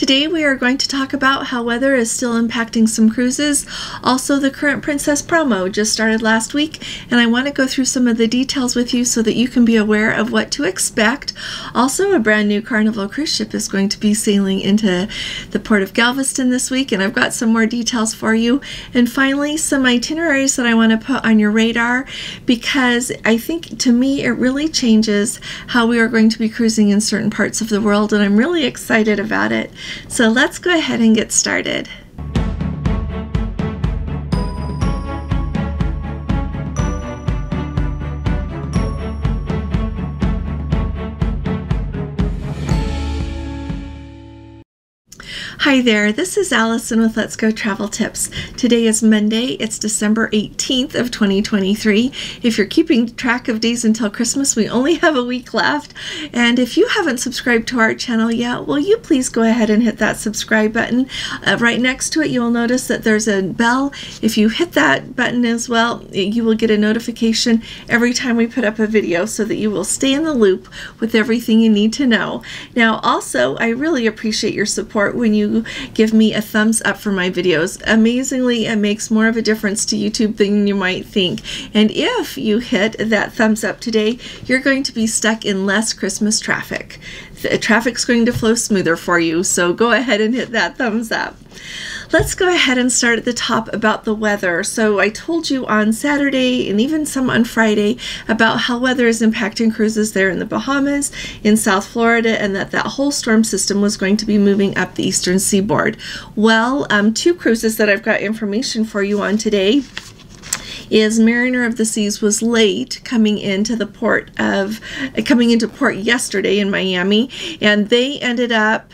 Today we are going to talk about how weather is still impacting some cruises. Also, the current Princess promo just started last week, and I want to go through some of the details with you so that you can be aware of what to expect. Also, a brand new Carnival cruise ship is going to be sailing into the port of Galveston this week, and I've got some more details for you. And finally, some itineraries that I want to put on your radar, because I think to me it really changes how we are going to be cruising in certain parts of the world, and I'm really excited about it. So let's go ahead and get started. Hi there, this is Allison with Let's Go Travel Tips. Today is Monday, it's December 18th of 2023. If you're keeping track of days until Christmas, we only have a week left. And if you haven't subscribed to our channel yet, will you please go ahead and hit that subscribe button. Right next to it, you'll notice that there's a bell. If you hit that button as well, you will get a notification every time we put up a video so that you will stay in the loop with everything you need to know. Now, also, I really appreciate your support when you give me a thumbs up for my videos. Amazingly, it makes more of a difference to YouTube than you might think. And if you hit that thumbs up today, you're going to be stuck in less Christmas traffic. The traffic's going to flow smoother for you, so go ahead and hit that thumbs up. Let's go ahead and start at the top about the weather. So I told you on Saturday and even some on Friday about how weather is impacting cruises there in the Bahamas, in South Florida, and that whole storm system was going to be moving up the eastern seaboard. Well, two cruises that I've got information for you on today is Mariner of the Seas was late coming into port yesterday in Miami, and they ended up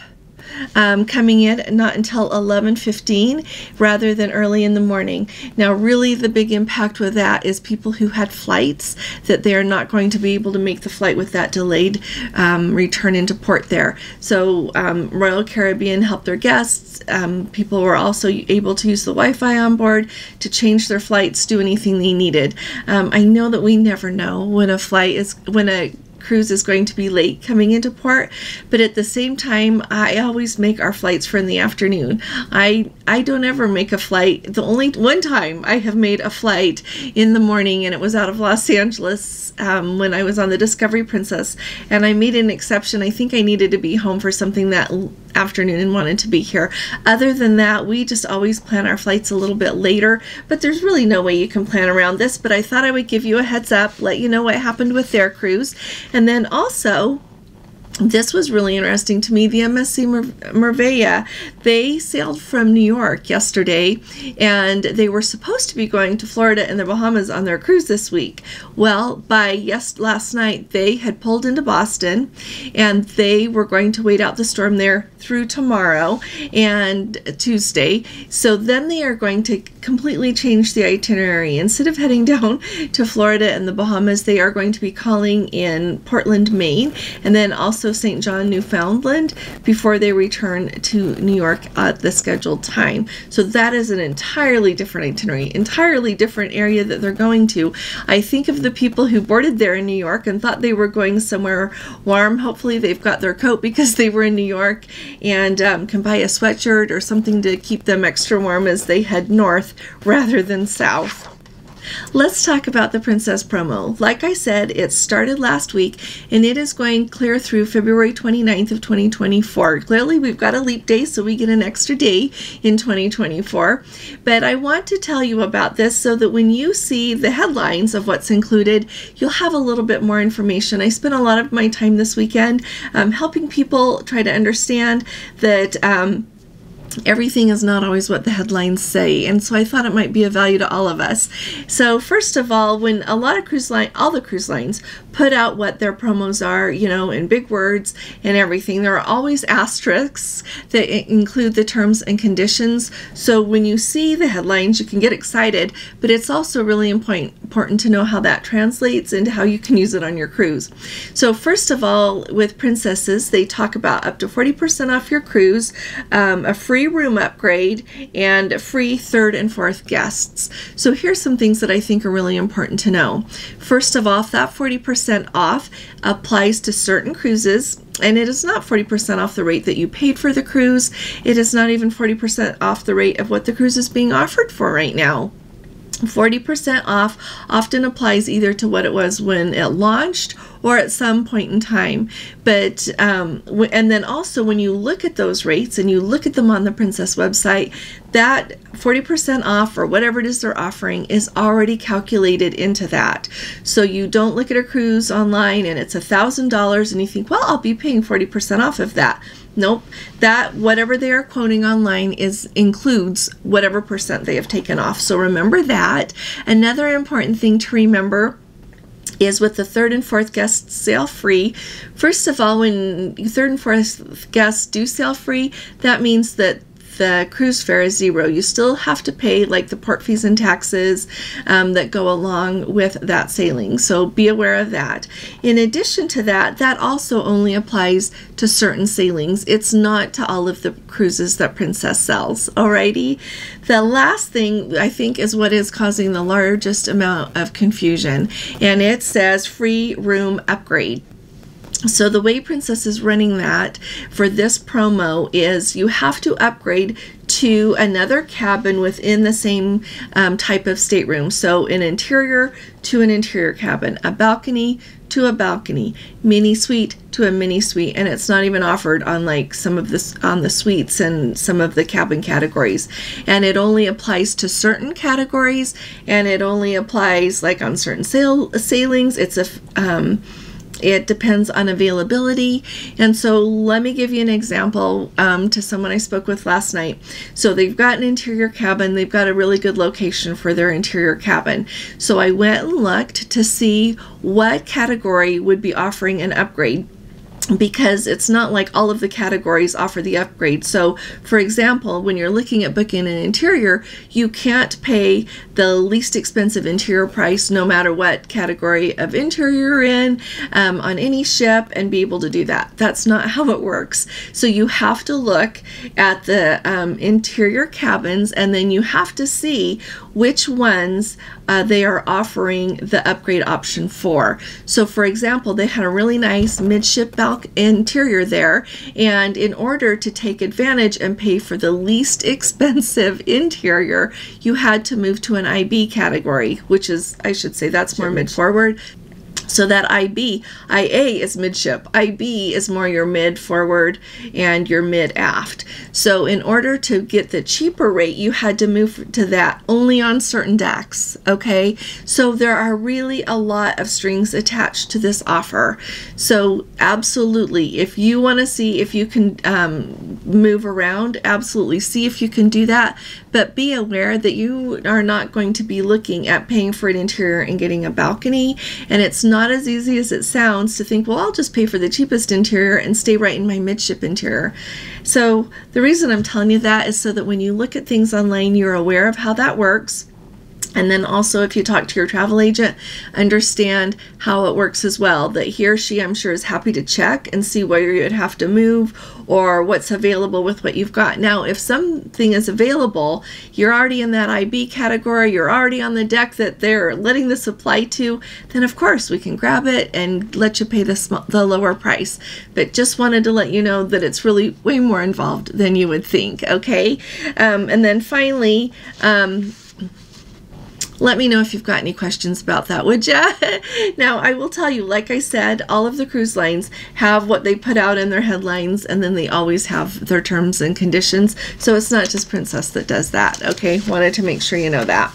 coming in not until 11:15 rather than early in the morning. Now, really the big impact with that is people who had flights that they are not going to be able to make the flight with that delayed return into port there. So Royal Caribbean helped their guests. People were also able to use the Wi-Fi on board to change their flights, do anything they needed. I know that we never know when a cruise is going to be late coming into port, but at the same time, I always make our flights for in the afternoon. I don't ever make a flight. The only one time I have made a flight in the morning, and it was out of Los Angeles when I was on the Discovery Princess, and I made an exception. I think I needed to be home for something that afternoon and wanted to be here. Other than that, we just always plan our flights a little bit later, but there's really no way you can plan around this. But I thought I would give you a heads up, let you know what happened with their cruise. And then also, this was really interesting to me, the MSC Merveilla. They sailed from New York yesterday, and they were supposed to be going to Florida and the Bahamas on their cruise this week. Well, by last night, they had pulled into Boston, and they were going to wait out the storm there through tomorrow and Tuesday. So then they are going to completely change the itinerary. Instead of heading down to Florida and the Bahamas, they are going to be calling in Portland, Maine, and then also St. John, Newfoundland, before they return to New York at the scheduled time. So that is an entirely different itinerary, entirely different area that they're going to. I think of the people who boarded there in New York and thought they were going somewhere warm. Hopefully they've got their coat because they were in New York, and can buy a sweatshirt or something to keep them extra warm as they head north rather than south. Let's talk about the Princess promo. Like I said, it started last week, and it is going clear through February 29th of 2024. Clearly, we've got a leap day, so we get an extra day in 2024. But I want to tell you about this so that when you see the headlines of what's included, you'll have a little bit more information. I spent a lot of my time this weekend helping people try to understand that everything is not always what the headlines say, and so I thought it might be of value to all of us. So first of all, when a lot of all the cruise lines put out what their promos are, you know, in big words and everything, there are always asterisks that include the terms and conditions. So when you see the headlines, you can get excited, but it's also really important to know how that translates into how you can use it on your cruise. So first of all, with Princesses, they talk about up to 40% off your cruise, a free free room upgrade, and free third and fourth guests. So here's some things that I think are really important to know. First of all, that 40% off applies to certain cruises, and it is not 40% off the rate that you paid for the cruise. It is not even 40% off the rate of what the cruise is being offered for right now. 40% off often applies either to what it was when it launched or at some point in time. But and then also when you look at those rates and you look at them on the Princess website, that 40% off or whatever it is they're offering is already calculated into that. So you don't look at a cruise online and it's $1,000 and you think, well, I'll be paying 40% off of that. Nope, that whatever they are quoting online includes whatever percent they have taken off. So remember that. Another important thing to remember is with the third and fourth guests sail free. First of all, when third and fourth guests do sail free, that means that the cruise fare is zero. You still have to pay like the port fees and taxes that go along with that sailing. So be aware of that. In addition to that, that also only applies to certain sailings. It's not to all of the cruises that Princess sells. Alrighty. The last thing I think is what is causing the largest amount of confusion, and it says free room upgrade. So the way Princess is running that for this promo is you have to upgrade to another cabin within the same type of stateroom. So an interior to an interior cabin, a balcony to a balcony, mini suite to a mini suite, and it's not even offered on like some of this on the suites and some of the cabin categories. And it only applies to certain categories, and it only applies like on certain sailings. It's a it depends on availability. And so let me give you an example to someone I spoke with last night. So they've got an interior cabin. They've got a really good location for their interior cabin. So I went and looked to see what category would be offering an upgrade, because it's not like all of the categories offer the upgrade. So for example, when you're looking at booking an interior, you can't pay the least expensive interior price no matter what category of interior you're in on any ship and be able to do that. That's not how it works. So you have to look at the interior cabins, and then you have to see which ones they are offering the upgrade option for. So for example, they had a really nice midship interior there, and in order to take advantage and pay for the least expensive interior, you had to move to an IB category, which is, I should say, that's more mid-forward. So that IA is midship. IB is more your mid-forward and your mid-aft. So in order to get the cheaper rate, you had to move to that only on certain decks, okay? So there are really a lot of strings attached to this offer. So absolutely, if you want to see if you can move around, absolutely see if you can do that. But be aware that you are not going to be looking at paying for an interior and getting a balcony, and it's not as easy as it sounds to think, well, I'll just pay for the cheapest interior and stay right in my midship interior. So the reason I'm telling you that is so that when you look at things online, you're aware of how that works. And then also, if you talk to your travel agent, understand how it works as well. That he or she, I'm sure, is happy to check and see where you'd have to move or what's available with what you've got. Now, if something is available, you're already in that IB category, you're already on the deck that they're letting this apply to, then of course we can grab it and let you pay the lower price. But just wanted to let you know that it's really way more involved than you would think, okay? And then finally, let me know if you've got any questions about that, would ya? Now, I will tell you, like I said, all of the cruise lines have what they put out in their headlines, and then they always have their terms and conditions. So it's not just Princess that does that, okay? Wanted to make sure you know that.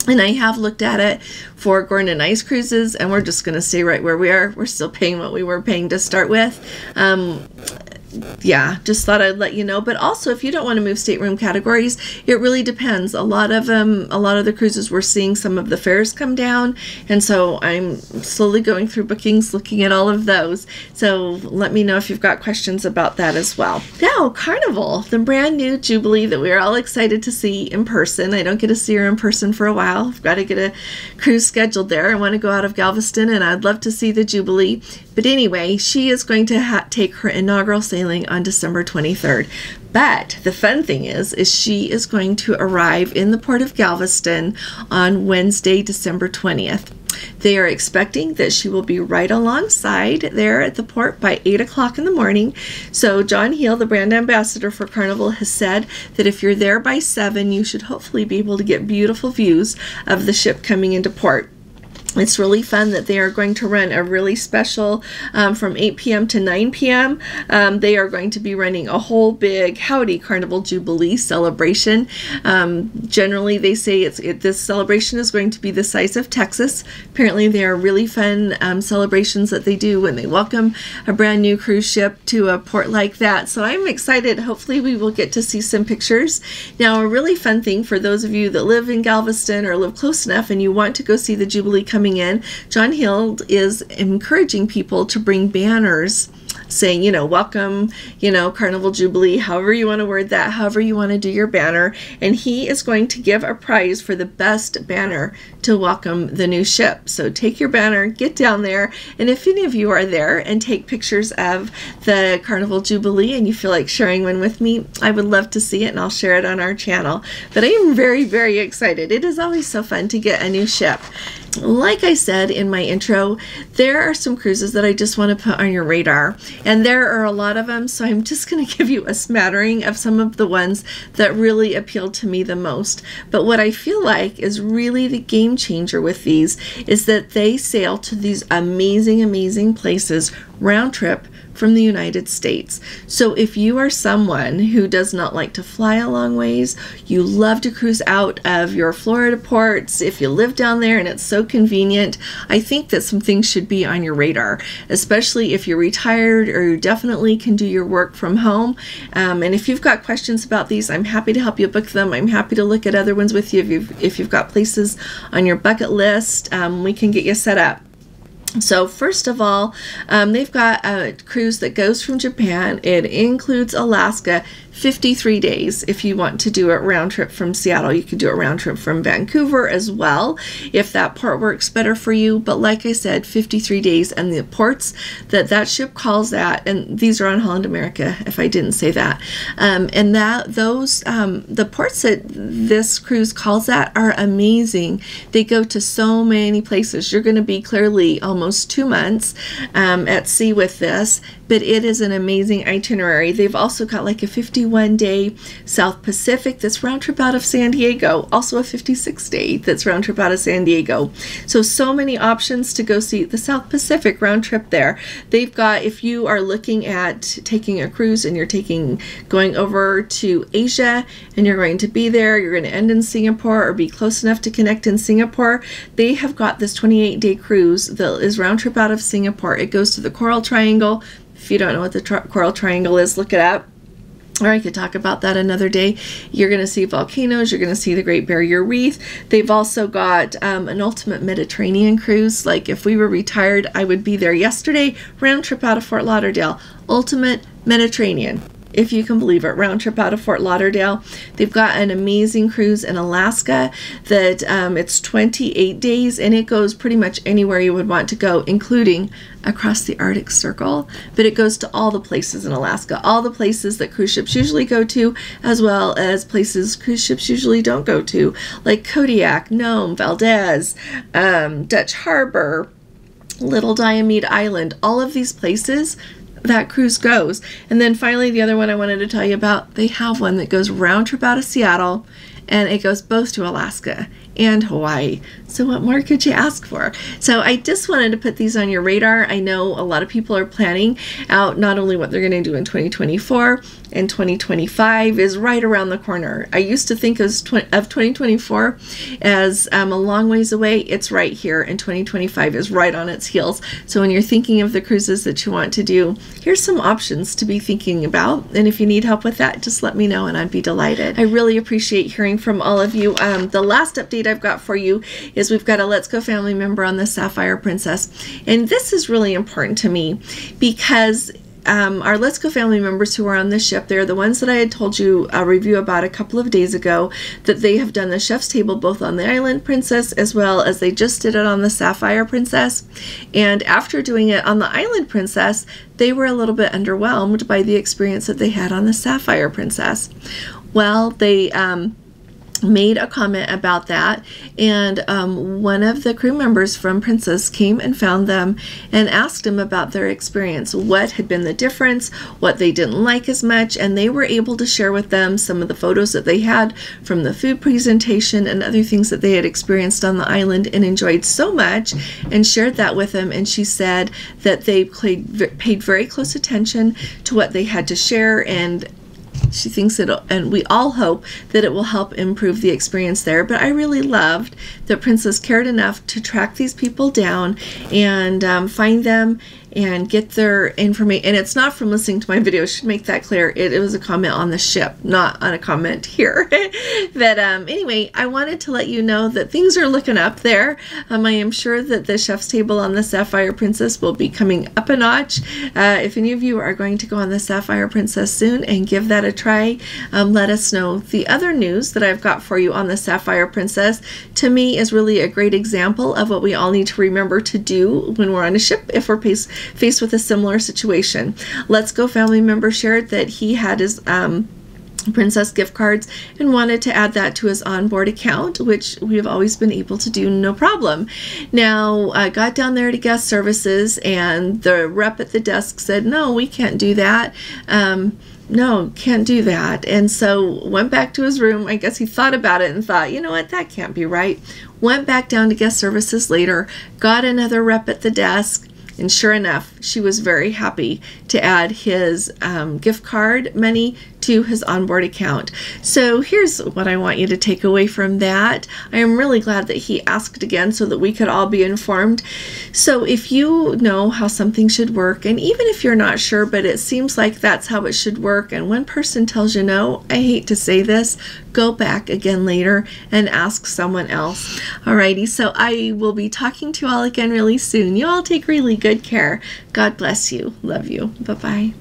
And I have looked at it for Gordon Ice Cruises, and we're just going to stay right where we are. We're still paying what we were paying to start with. Yeah, just thought I'd let you know. But also, if you don't want to move stateroom categories, it really depends. A lot of the cruises, we're seeing some of the fares come down, and so I'm slowly going through bookings, looking at all of those. So let me know if you've got questions about that as well. Now, Carnival, the brand new Jubilee that we're all excited to see in person. I don't get to see her in person for a while. I've got to get a cruise scheduled there. I want to go out of Galveston, and I'd love to see the Jubilee. But anyway, she is going to take her inaugural sailing sailing on December 23rd. But the fun thing is she is going to arrive in the port of Galveston on Wednesday, December 20th. They are expecting that she will be right alongside there at the port by 8 o'clock in the morning. So John Heel, the brand ambassador for Carnival, has said that if you're there by 7, you should hopefully be able to get beautiful views of the ship coming into port. It's really fun that they are going to run a really special from 8 p.m. to 9 p.m. They are going to be running a whole big Howdy Carnival Jubilee celebration. Generally, they say this celebration is going to be the size of Texas. Apparently, they are really fun celebrations that they do when they welcome a brand new cruise ship to a port like that. So I'm excited. Hopefully, we will get to see some pictures. Now, a really fun thing for those of you that live in Galveston or live close enough and you want to go see the Jubilee coming in, John Hill is encouraging people to bring banners saying, welcome, Carnival Jubilee, however you want to word that, however you want to do your banner. And he is going to give a prize for the best banner to welcome the new ship. So take your banner, get down there, and if any of you are there and take pictures of the Carnival Jubilee and you feel like sharing one with me, I would love to see it, and I'll share it on our channel. But I am very, very excited. It is always so fun to get a new ship. Like I said in my intro, there are some cruises that I just want to put on your radar, and there are a lot of them, so I'm just going to give you a smattering of some of the ones that really appealed to me the most. But what I feel like is really the game changer with these is that they sail to these amazing, amazing places round trip from the United States. So if you are someone who does not like to fly a long ways, you love to cruise out of your Florida ports, if you live down there and it's so convenient, I think that some things should be on your radar, especially if you're retired or you definitely can do your work from home. And if you've got questions about these, I'm happy to help you book them. I'm happy to look at other ones with you. If you've got places on your bucket list, we can get you set up. So first of all, they've got a cruise that goes from Japan. It includes Alaska, 53 days. If you want to do it round trip from Seattle, you could do it round trip from Vancouver as well, if that port works better for you. But like I said, 53 days, and the ports that ship calls at, and these are on Holland America, if I didn't say that, and the ports that this cruise calls at are amazing. They go to so many places. You're going to be clearly almost 2 months at sea with this, but it is an amazing itinerary. They've also got like a 51-day South Pacific that's round trip out of San Diego, also a 56-day that's round trip out of San Diego. So many options to go see the South Pacific round trip there. They've got, if you are looking at taking a cruise and you're going over to Asia and you're going to be there, you're going to end in Singapore or be close enough to connect in Singapore, they have got this 28-day cruise that is round trip out of Singapore. It goes to the Coral Triangle. If you don't know what the Coral Triangle is, look it up. Or I could talk about that another day. You're going to see volcanoes. You're going to see the Great Barrier Reef. They've also got an ultimate Mediterranean cruise. Like if we were retired, I would be there yesterday. Round trip out of Fort Lauderdale. Ultimate Mediterranean, if you can believe it, round trip out of Fort Lauderdale. They've got an amazing cruise in Alaska that it's 28 days, and it goes pretty much anywhere you would want to go, including across the Arctic Circle. But it goes to all the places in Alaska, all the places that cruise ships usually go to, as well as places cruise ships usually don't go to, like Kodiak, Nome, Valdez, Dutch Harbor, Little Diomede Island, all of these places that cruise goes. And then finally, the other one I wanted to tell you about, they have one that goes round trip out of Seattle, and it goes both to Alaska and Hawaii. So what more could you ask for? So I just wanted to put these on your radar. I know a lot of people are planning out not only what they're going to do in 2024, and 2025 is right around the corner. I used to think of 2024 as a long ways away. It's right here, and 2025 is right on its heels. So when you're thinking of the cruises that you want to do, here's some options to be thinking about. And if you need help with that, just let me know and I'd be delighted. I really appreciate hearing from all of you. The last update I've got for you is we've got a Let's Go family member on the Sapphire Princess. And this is really important to me because our Let's Go family members who are on the ship, they're the ones that I had told you a review about a couple of days ago, that they have done the chef's table both on the Island Princess as well as they just did it on the Sapphire Princess. And after doing it on the Island Princess, they were a little bit underwhelmed by the experience that they had on the Sapphire Princess. Well, they made a comment about that, and one of the crew members from Princess came and found them and asked them about their experience, what had been the difference, what they didn't like as much, and they were able to share with them some of the photos that they had from the food presentation and other things that they had experienced on the island and enjoyed so much, and shared that with them. And she said that they paid very close attention to what they had to share, and she thinks it'll, and we all hope that it will help improve the experience there. But I really loved that Princess cared enough to track these people down and find them and get their information. And it's not from listening to my video, I should make that clear. It was a comment on the ship, not on a comment here. But anyway, I wanted to let you know that things are looking up there. I am sure that the chef's table on the Sapphire Princess will be coming up a notch. If any of you are going to go on the Sapphire Princess soon and give that a try, let us know. The other news that I've got for you on the Sapphire Princess, to me, is really a great example of what we all need to remember to do when we're on a ship if we're faced with a similar situation. Let's Go family member shared that he had his Princess gift cards and wanted to add that to his onboard account, which we have always been able to do no problem. Now, I got down there to guest services and the rep at the desk said, no, we can't do that. No, can't do that. And so went back to his room. I guess he thought about it and thought, you know what, that can't be right. Went back down to guest services later, got another rep at the desk, and sure enough, she was very happy to add his gift card money to his onboard account. So here's what I want you to take away from that. I am really glad that he asked again so that we could all be informed. So if you know how something should work, and even if you're not sure, but it seems like that's how it should work, and one person tells you no, I hate to say this, go back again later and ask someone else. Alrighty, so I will be talking to you all again really soon. You all take really good care. God bless you. Love you. Bye-bye.